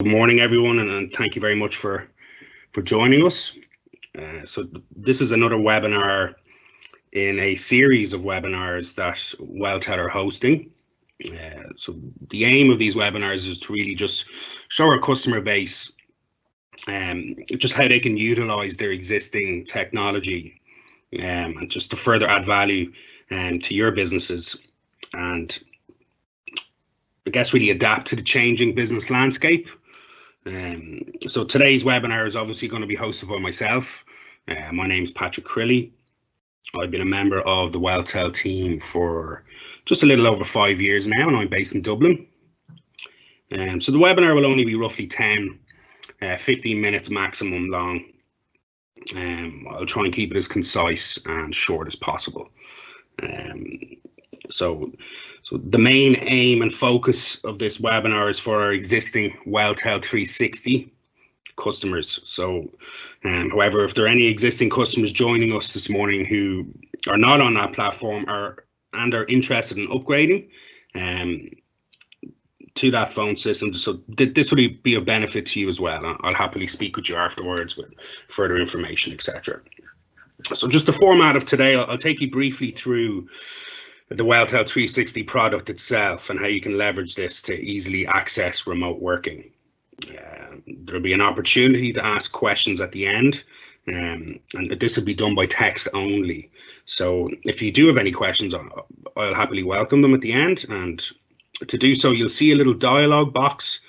Good morning, everyone, and thank you very much for joining us. This is another webinar in a series of webinars that Welltel are hosting. So the aim of these webinars is to really just show our customer base just how they can utilize their existing technology and just to further add value to your businesses, and I guess really adapt to the changing business landscape. So today's webinar is obviously going to be hosted by myself. My name is Patrick Crilly. I've been a member of the Welltel team for just a little over 5 years now, and I'm based in Dublin. So the webinar will only be roughly 15 minutes maximum long. I'll try and keep it as concise and short as possible. So the main aim and focus of this webinar is for our existing Welltel 360 customers. So, however, if there are any existing customers joining us this morning who are not on that platform and are interested in upgrading to that phone system, so this would be of benefit to you as well. I'll happily speak with you afterwards with further information, etc. So just the format of today, I'll take you briefly through the Welltel 360 product itself and how you can leverage this to easily access remote working. There'll be an opportunity to ask questions at the end, and this will be done by text only. So if you do have any questions, I'll happily welcome them at the end. And to do so, you'll see a little dialog box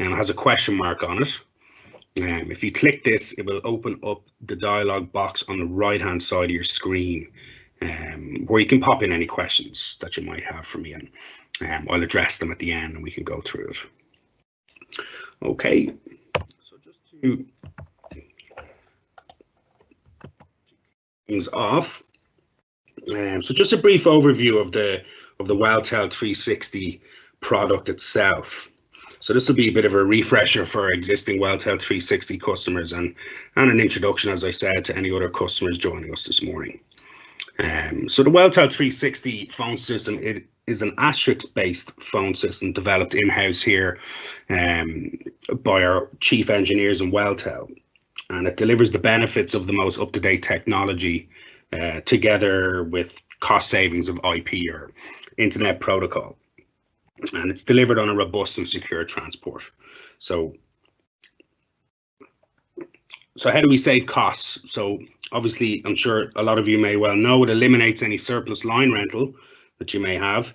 and it has a question mark on it. If you click this, it will open up the dialog box on the right hand side of your screen, where you can pop in any questions that you might have for me, and I'll address them at the end and we can go through it. Okay, so just to things off, so just a brief overview of the Welltel 360 product itself. So this will be a bit of a refresher for our existing Welltel 360 customers and an introduction, as I said, to any other customers joining us this morning. So the Welltel 360 phone system, it is an asterisk-based phone system developed in-house here by our chief engineers in Welltel, and it delivers the benefits of the most up-to-date technology together with cost savings of IP or internet protocol, and it's delivered on a robust and secure transport. So how do we save costs? So obviously, I'm sure a lot of you may well know, it eliminates any surplus line rental that you may have,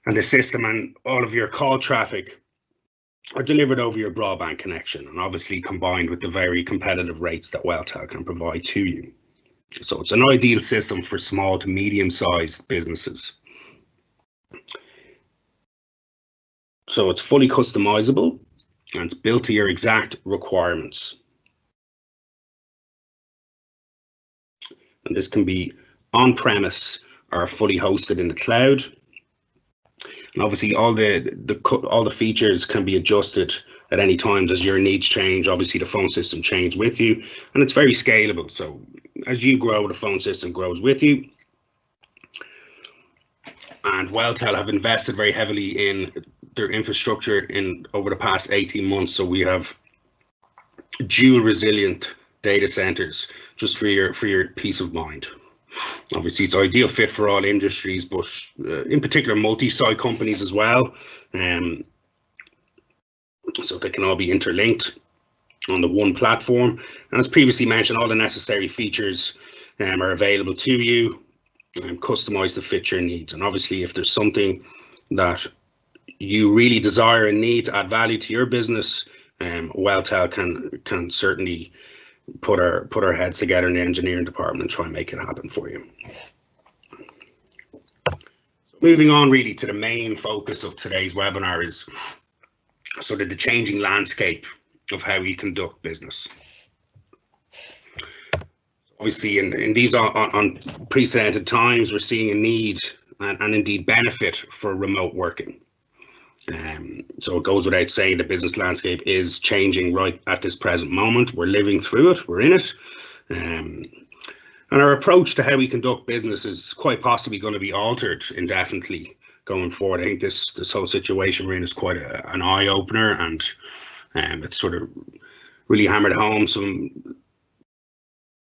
and the system and all of your call traffic are delivered over your broadband connection, and obviously combined with the very competitive rates that Welltel can provide to you. So it's an ideal system for small to medium-sized businesses. So it's fully customizable and it's built to your exact requirements. And this can be on-premise or fully hosted in the cloud. And obviously all the features can be adjusted at any time as your needs change. Obviously the phone system changes with you, and it's very scalable. So as you grow, the phone system grows with you. And Welltel have invested very heavily in their infrastructure over the past 18 months. So we have dual resilient data centers just for your peace of mind. Obviously, it's ideal fit for all industries, but in particular multi-site companies as well. So they can all be interlinked on the one platform. And as previously mentioned, all the necessary features are available to you and customized to fit your needs. And obviously, if there's something that you really desire and need to add value to your business, Welltel can certainly put our heads together in the engineering department and try and make it happen for you. Moving on really to the main focus of today's webinar is sort of the changing landscape of how we conduct business. Obviously, in these unprecedented times, we're seeing a need and indeed benefit for remote working. So it goes without saying the business landscape is changing right at this present moment. We're living through it, we're in it. And our approach to how we conduct business is quite possibly going to be altered indefinitely going forward. I think this whole situation we're in is quite an eye-opener, and It's sort of really hammered home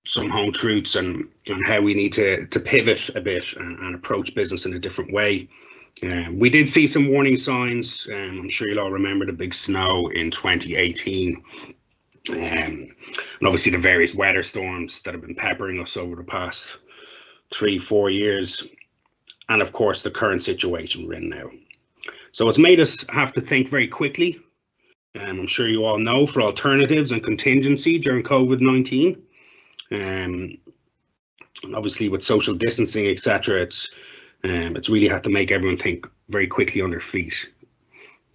some home truths and how we need to pivot a bit and approach business in a different way. We did see some warning signs. I'm sure you'll all remember the big snow in 2018. And obviously the various weather storms that have been peppering us over the past 3-4 years. And of course, the current situation we're in now. So it's made us have to think very quickly. I'm sure you all know, for alternatives and contingency during COVID-19. Obviously with social distancing, etc., it's really had to make everyone think very quickly on their feet.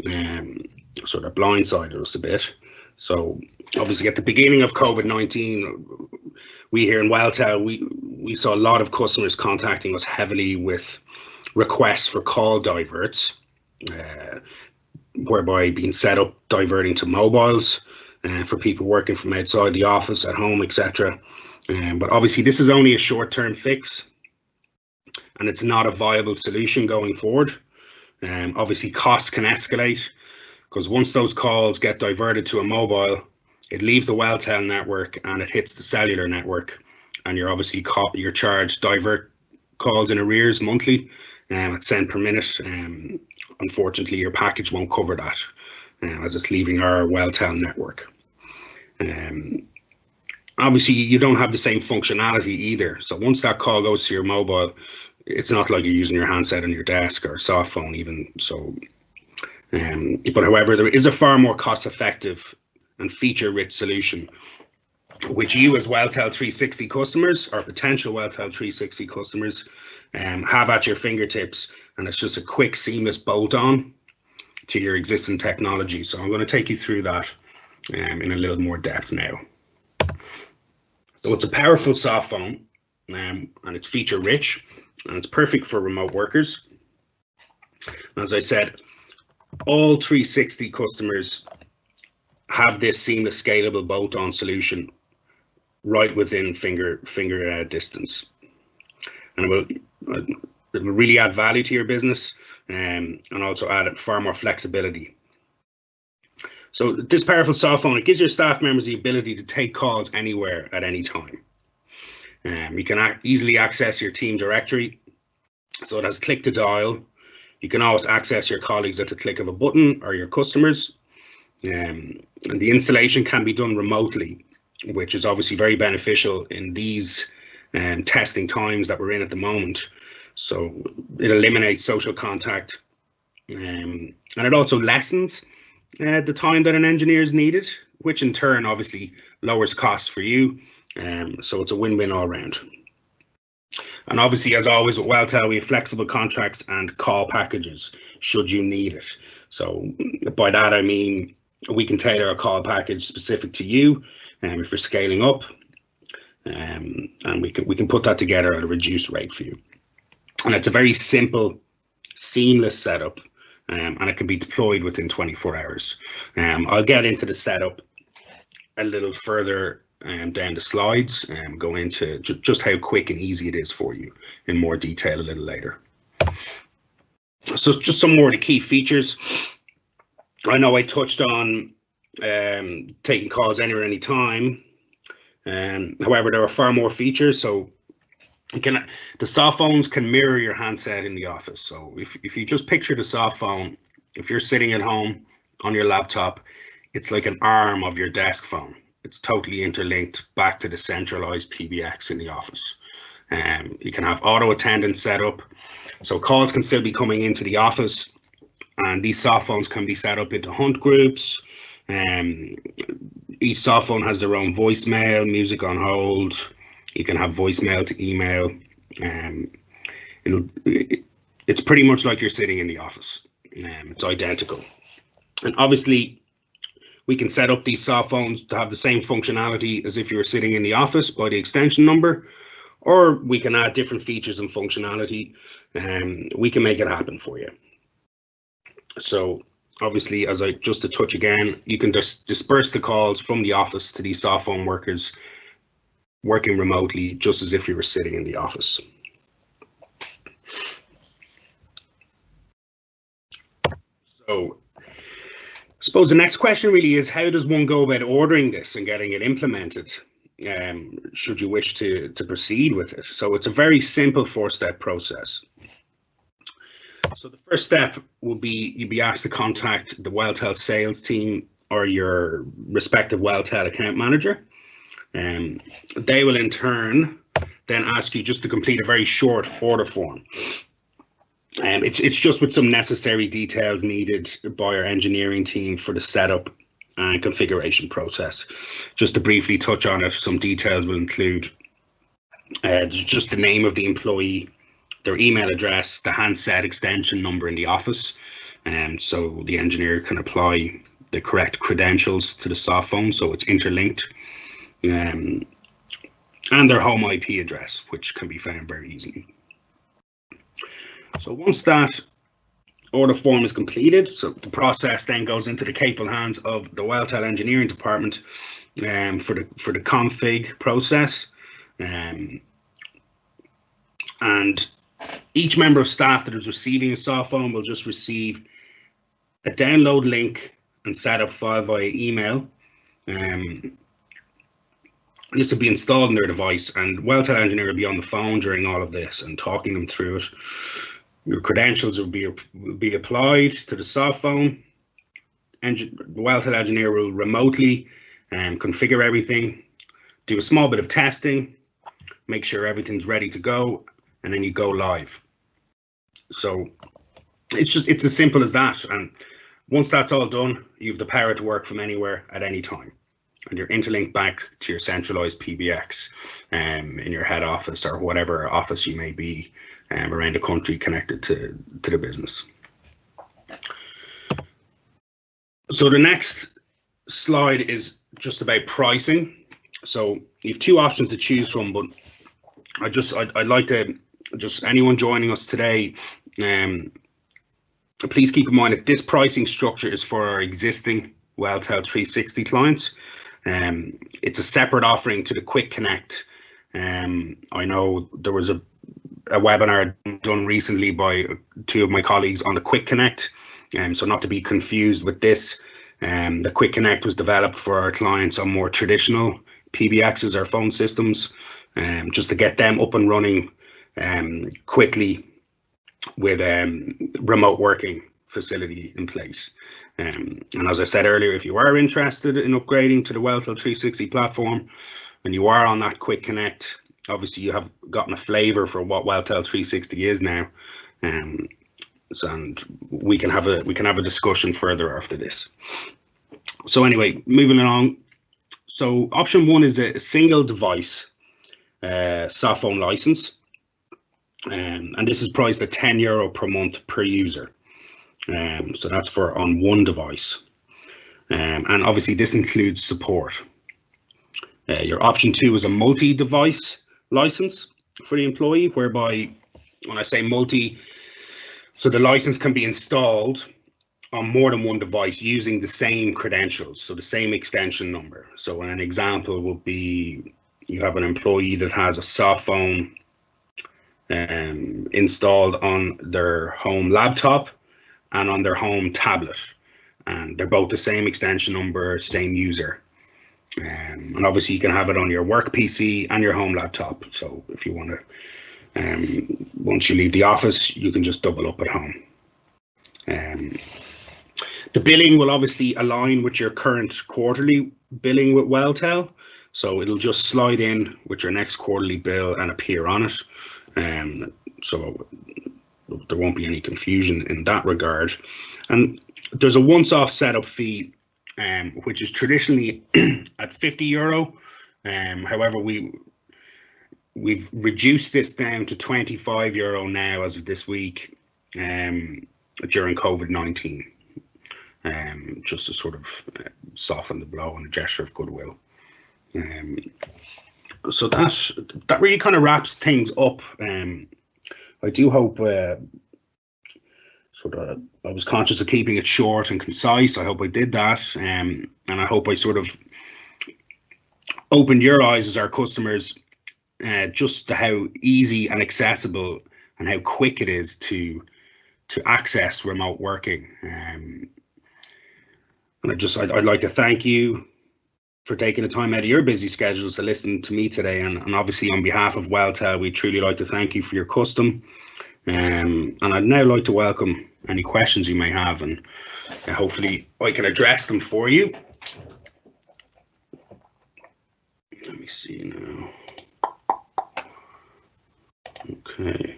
So that blindsided us a bit. So obviously at the beginning of COVID-19, we here in Welltel, we saw a lot of customers contacting us heavily with requests for call diverts, whereby being set up diverting to mobiles for people working from outside the office, at home, etc. But obviously this is only a short-term fix, and it's not a viable solution going forward. Obviously costs can escalate, because once those calls get diverted to a mobile, it leaves the Welltel network and it hits the cellular network, and you're obviously you're charged divert calls in arrears monthly at cent per minute. Unfortunately, your package won't cover that as it's leaving our Welltel network. Obviously, you don't have the same functionality either. So once that call goes to your mobile, it's not like you're using your handset on your desk or a soft phone even. So, but however, there is a far more cost-effective and feature-rich solution, which you as Welltel 360 customers or potential Welltel 360 customers have at your fingertips, and it's just a quick, seamless bolt-on to your existing technology. So I'm going to take you through that in a little more depth now. So it's a powerful soft phone, and it's feature-rich, and it's perfect for remote workers. As I said, all 360 customers have this seamless, scalable bolt-on solution right within finger distance, and it will really add value to your business, and also add far more flexibility. So this powerful soft phone, it gives your staff members the ability to take calls anywhere at any time. You can easily access your team directory, so it has click to dial. You can always access your colleagues at the click of a button, or your customers. And the installation can be done remotely, which is obviously very beneficial in these testing times that we're in at the moment. So it eliminates social contact, and it also lessens the time that an engineer is needed, which in turn obviously lowers costs for you. So it's a win-win all around. And obviously, as always with Welltel, we have flexible contracts and call packages should you need it. So by that I mean we can tailor a call package specific to you, if you're scaling up, and we can put that together at a reduced rate for you. And it's a very simple, seamless setup, and it can be deployed within 24 hours. I'll get into the setup a little further down the slides and go into just how quick and easy it is for you in more detail a little later. So just some more of the key features. I know I touched on taking calls anywhere, anytime. However, there are far more features. So the soft phones can mirror your handset in the office. So if you just picture the soft phone, if you're sitting at home on your laptop, it's like an arm of your desk phone. It's totally interlinked back to the centralized PBX in the office. You can have auto attendance set up, so calls can still be coming into the office, and these soft phones can be set up into hunt groups. Each soft phone has their own voicemail, music on hold. You can have voicemail to email. It's pretty much like you're sitting in the office. It's identical, and obviously we can set up these soft phones to have the same functionality as if you were sitting in the office by the extension number, or we can add different features and functionality, and we can make it happen for you. So obviously, as I just to touch again, you can just disperse the calls from the office to these soft phone workers working remotely, just as if you were sitting in the office. So suppose the next question really is, how does one go about ordering this and getting it implemented, should you wish to proceed with it? So it's a very simple 4-step process. So the first step will be you'll be asked to contact the Welltel sales team or your respective Welltel account manager. They will in turn then ask you just to complete a very short order form. It's just with some necessary details needed by our engineering team for the setup and configuration process. Just to briefly touch on it, some details will include just the name of the employee, their email address, the handset extension number in the office, so the engineer can apply the correct credentials to the Softphone so it's interlinked, and their home IP address, which can be found very easily. So once that order form is completed, so the process then goes into the capable hands of the Welltel engineering department for the config process, and each member of staff that is receiving a Softphone will just receive a download link and setup file via email. This will be installed on their device, and Welltel engineer will be on the phone during all of this and talking them through it. Your credentials will be applied to the Softphone. The Welltel engineer will remotely configure everything, do a small bit of testing, make sure everything's ready to go, and then you go live. So it's as simple as that. And once that's all done, you have the power to work from anywhere at any time, and you're interlinked back to your centralized PBX in your head office or whatever office you may be around the country connected to the business. So the next slide is just about pricing. So you have two options to choose from, but I'd like to just anyone joining us today, please keep in mind that this pricing structure is for our existing Welltel 360 clients. It's a separate offering to the Quick Connect. I know there was a webinar done recently by two of my colleagues on the Quick Connect, so not to be confused with this. The Quick Connect was developed for our clients on more traditional PBXs or phone systems, just to get them up and running quickly with remote working facility in place. And as I said earlier, if you are interested in upgrading to the Welltel 360 platform and you are on that Quick Connect, obviously you have gotten a flavor for what Welltel 360 is now, and we can have a discussion further after this. So anyway, moving along. So option one is a single device Softphone license, and this is priced at €10 per month per user. So that's for on one device, and obviously this includes support. Your option two is a multi-device license for the employee, whereby when I say multi, so the license can be installed on more than one device using the same credentials, so the same extension number. So an example would be you have an employee that has a Softphone installed on their home laptop and on their home tablet, and they're both the same extension number, same user. And obviously you can have it on your work PC and your home laptop. So if you want to, once you leave the office, you can just double up at home. The billing will obviously align with your current quarterly billing with Welltel. So it'll just slide in with your next quarterly bill and appear on it. So there won't be any confusion in that regard. And there's a once-off setup fee, which is traditionally at €50. However, we've reduced this down to €25 now as of this week, during COVID-19, just to sort of soften the blow and a gesture of goodwill. So that really kind of wraps things up. I do hope I was conscious of keeping it short and concise. I hope I did that, and I hope I sort of opened your eyes as our customers just to how easy and accessible and how quick it is to access remote working. And I'd like to thank you for taking the time out of your busy schedules to listen to me today. And obviously on behalf of Welltel, we'd truly like to thank you for your custom. And I'd now like to welcome any questions you may have, and hopefully I can address them for you. Let me see now. Okay.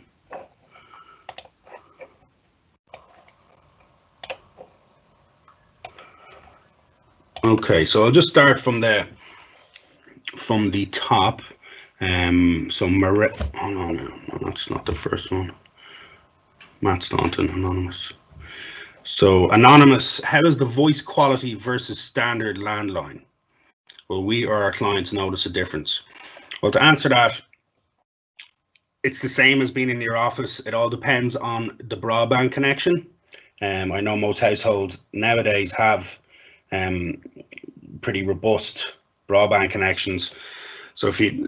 Okay, so I'll just start from the top. So Marie, oh no, that's not the first one. Matt Staunton, anonymous. So anonymous, how is the voice quality versus standard landline? Will we or our clients notice a difference? Well, to answer that, it's the same as being in your office. It all depends on the broadband connection. I know most households nowadays have pretty robust broadband connections. So if you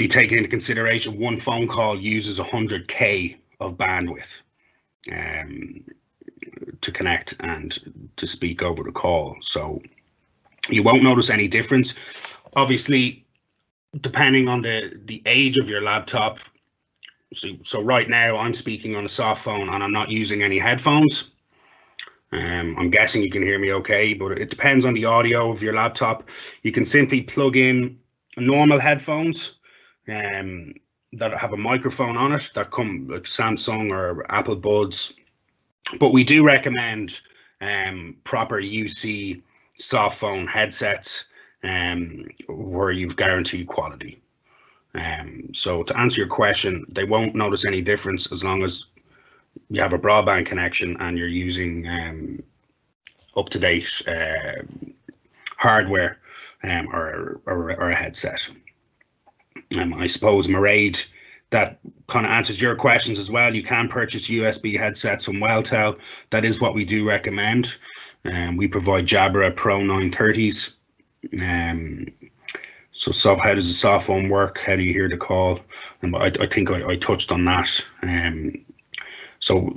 take it into consideration, one phone call uses 100K of bandwidth to connect and to speak over the call. So you won't notice any difference. Obviously, depending on the age of your laptop. So right now I'm speaking on a Softphone and I'm not using any headphones. I'm guessing you can hear me okay, but it depends on the audio of your laptop. You can simply plug in normal headphones that have a microphone on it that come like Samsung or Apple Buds. But we do recommend proper UC Softphone headsets where you've guaranteed quality. So to answer your question, they won't notice any difference as long as you have a broadband connection and you're using up-to-date hardware or a headset. I suppose, Mairead, that kind of answers your questions as well. You can purchase USB headsets from Welltel. That is what we do recommend. We provide Jabra Pro 930s. So how does the Softphone work? How do you hear the call? And I think I touched on that. So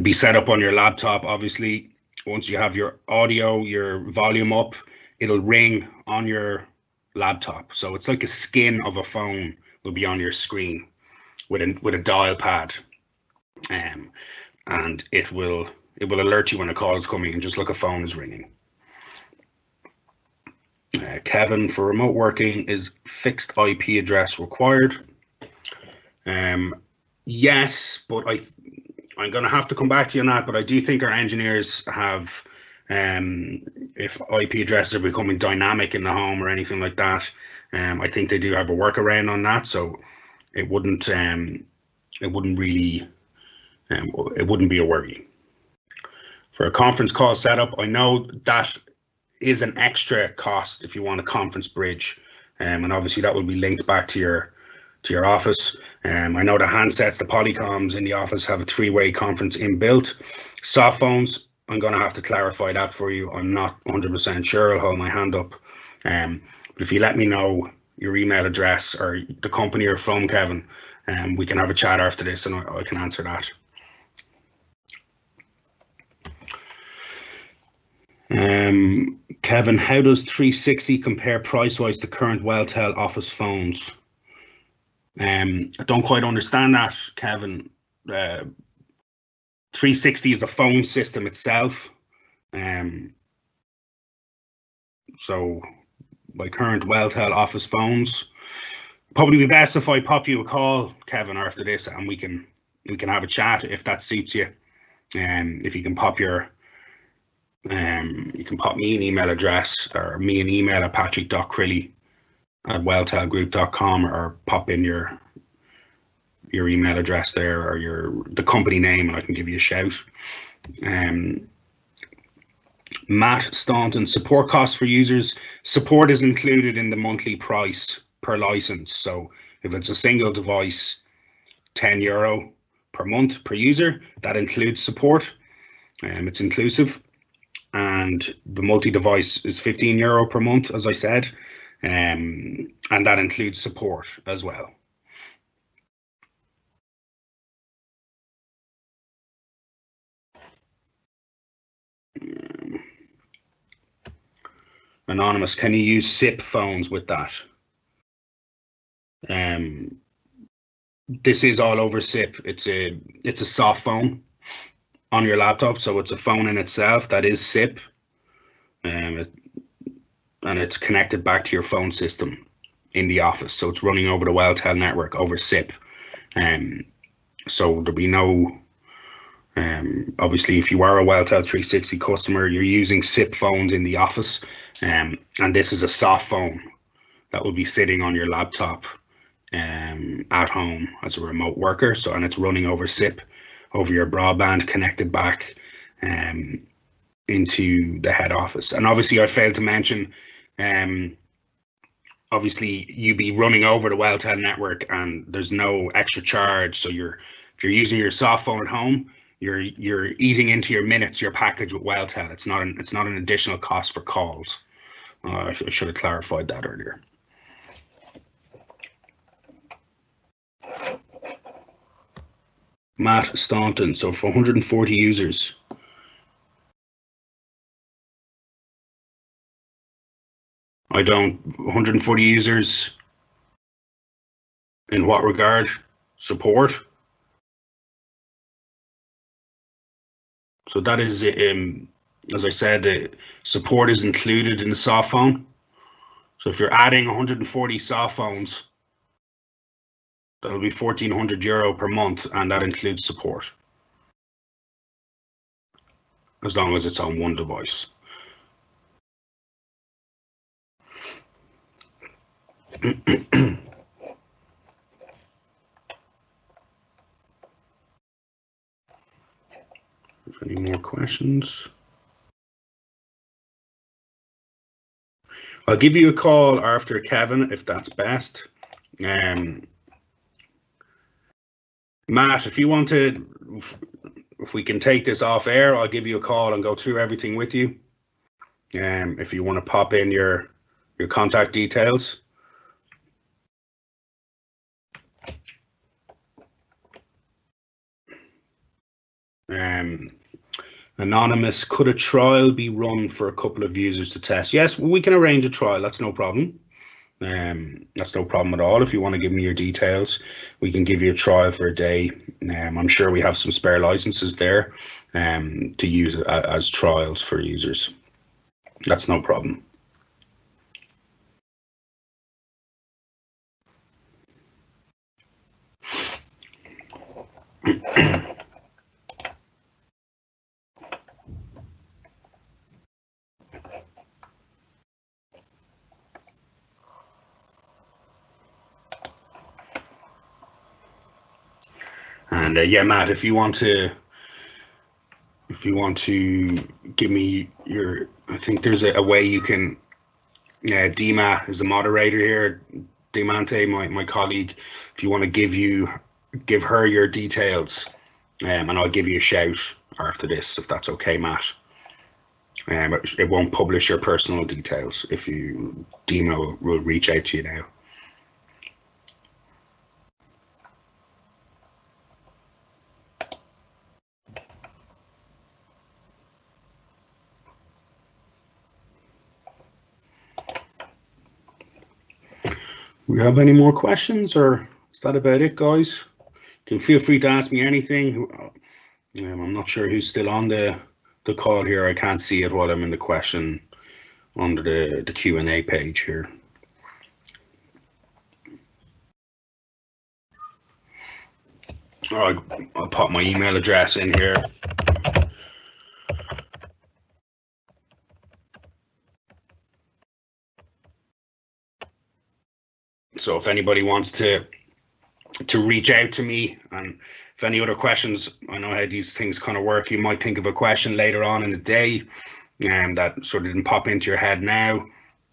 be set up on your laptop. Obviously, once you have your audio, your volume up, it'll ring on your laptop. So it's like a skin of a phone will be on your screen with a dial pad, and it will alert you when a call is coming and just like a phone is ringing. Kevin, for remote working, is fixed IP address required? Yes, but I'm going to have to come back to you on that, but I do think our engineers have, if IP addresses are becoming dynamic in the home or anything like that, I think they do have a workaround on that, so it wouldn't really, it wouldn't be a worry. For a conference call setup, I know that is an extra cost if you want a conference bridge, and obviously that will be linked back to your office. I know the handsets, the Polycoms in the office have a three-way conference inbuilt. Softphones, I'm going to have to clarify that for you. I'm not 100% sure. I'll hold my hand up. But if you let me know your email address or the company you're from, Kevin, we can have a chat after this and I can answer that. Kevin, how does ThreeSixty compare price-wise to current Welltel office phones? I don't quite understand that, Kevin. ThreeSixty is a phone system itself. So my current Welltel office phones, probably be best if I pop you a call, Kevin, after this, and we can have a chat if that suits you. If you can pop your you can pop me an email address or me an email at patrick.crilly@welltelgroup.com or pop in your email address there or the company name and I can give you a shout. Matt Staunton, support costs for users. Support is included in the monthly price per license. So if it's a single device, €10 per month per user, that includes support. It's inclusive. And the multi-device is €15 per month, as I said, and that includes support as well. Anonymous, can you use SIP phones with that? This is all over SIP. It's a soft phone on your laptop, so it's a phone in itself that is SIP, and it's connected back to your phone system in the office. So it's running over the Welltel network over SIP. So there'll be no, obviously, if you are a Welltel 360 customer, you're using SIP phones in the office, and this is a soft phone that will be sitting on your laptop at home as a remote worker. So, and it's running over SIP, over your broadband, connected back into the head office. And obviously, I failed to mention, obviously, you be running over the Welltel network, and there's no extra charge. So if you're using your soft phone at home, you're eating into your minutes, your package with Welltel. It's not an additional cost for calls. I should have clarified that earlier. Matt Staunton, so for 140 users. I don't, 140 users, in what regard? Support? So that is, as I said, support is included in the soft phone. So if you're adding 140 soft phones, that'll be €1,400 per month, and that includes support, as long as it's on one device. Any more questions? I'll give you a call after Kevin, if that's best. Matt, if you want to, if we can take this off air, I'll give you a call and go through everything with you. If you want to pop in your contact details. Anonymous, could a trial be run for a couple of users to test? Yes, we can arrange a trial. That's no problem. That's no problem at all. If you want to give me your details, we can give you a trial for a day. I'm sure we have some spare licenses there to use as trials for users. That's no problem. And yeah, Matt, if you want to give me your, I think there's a way you can. Dima is the moderator here. Dimante, my colleague. If you want to give her your details, and I'll give you a shout after this, if that's okay, Matt. It won't publish your personal details. If you, Dima will reach out to you now. We have any more questions, or is that about it, guys? You can feel free to ask me anything. I'm not sure who's still on the call here. I can't see it while I'm in the question under the Q&A page here. All right, I'll pop my email address in here. So if anybody wants to reach out to me, and if any other questions, I know how these things kind of work. You might think of a question later on in the day that sort of didn't pop into your head now.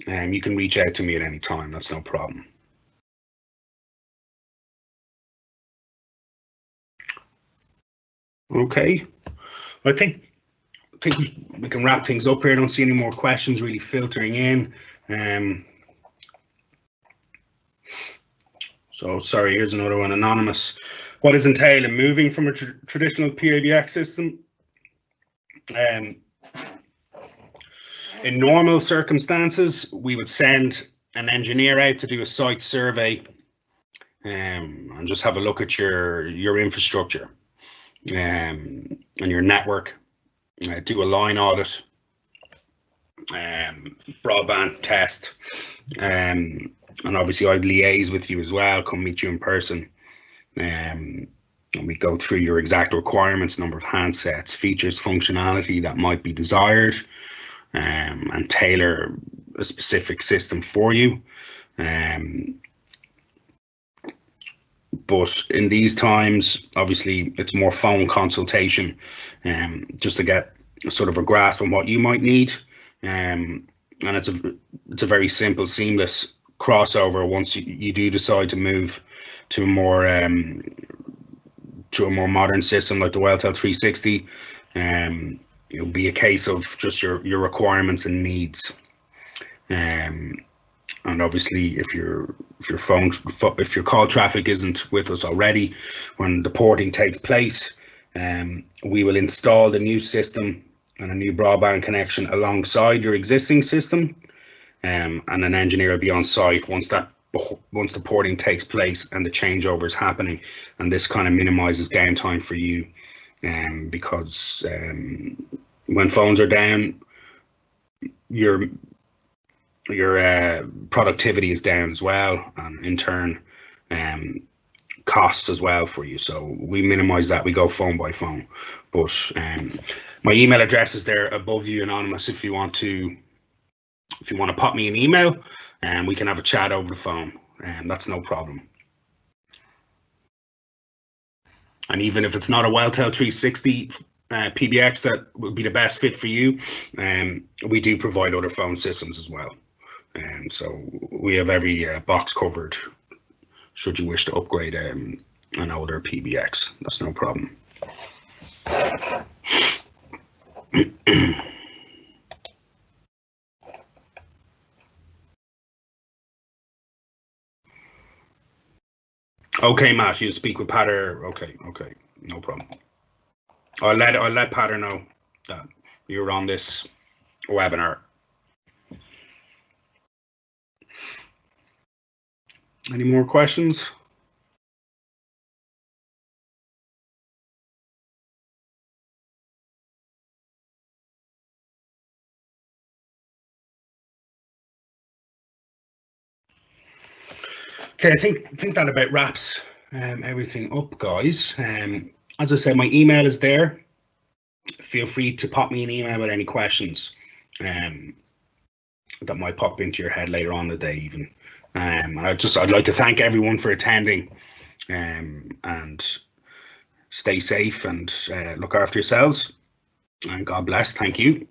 You can reach out to me at any time. That's no problem. Okay, I think we can wrap things up here. I don't see any more questions really filtering in. So sorry, here's another one, Anonymous. What is entailed in moving from a traditional PABX system? In normal circumstances, we would send an engineer out to do a site survey and just have a look at your infrastructure and your network, do a line audit, broadband test, and obviously I'd liaise with you as well, come meet you in person, and we go through your exact requirements, number of handsets, features, functionality that might be desired, and tailor a specific system for you. But in these times, obviously, it's more phone consultation, just to get sort of a grasp on what you might need. And it's a very simple, seamless crossover once you do decide to move to a more modern system like the Welltel 360. It'll be a case of just your requirements and needs. And obviously, if your call traffic isn't with us already, when the porting takes place, we will install the new system and a new broadband connection alongside your existing system, and an engineer will be on site once the porting takes place and the changeover is happening. And this kind of minimizes downtime for you, because when phones are down, your productivity is down as well, and in turn costs as well for you. So we minimize that. We go phone by phone. But my email address is there above you, anonymous, if you want to pop me an email, and we can have a chat over the phone, and that's no problem. And even if it's not a Welltel 360 PBX that would be the best fit for you, we do provide other phone systems as well. So we have every box covered should you wish to upgrade an older PBX. That's no problem. Okay, Matt, you speak with Patter. Okay, no problem. I'll let Patter know that you're on this webinar. Any more questions? Okay, I think that about wraps everything up, guys. As I said, my email is there. Feel free to pop me an email with any questions that might pop into your head later on the day, even. I'd like to thank everyone for attending, and stay safe and look after yourselves. And God bless. Thank you.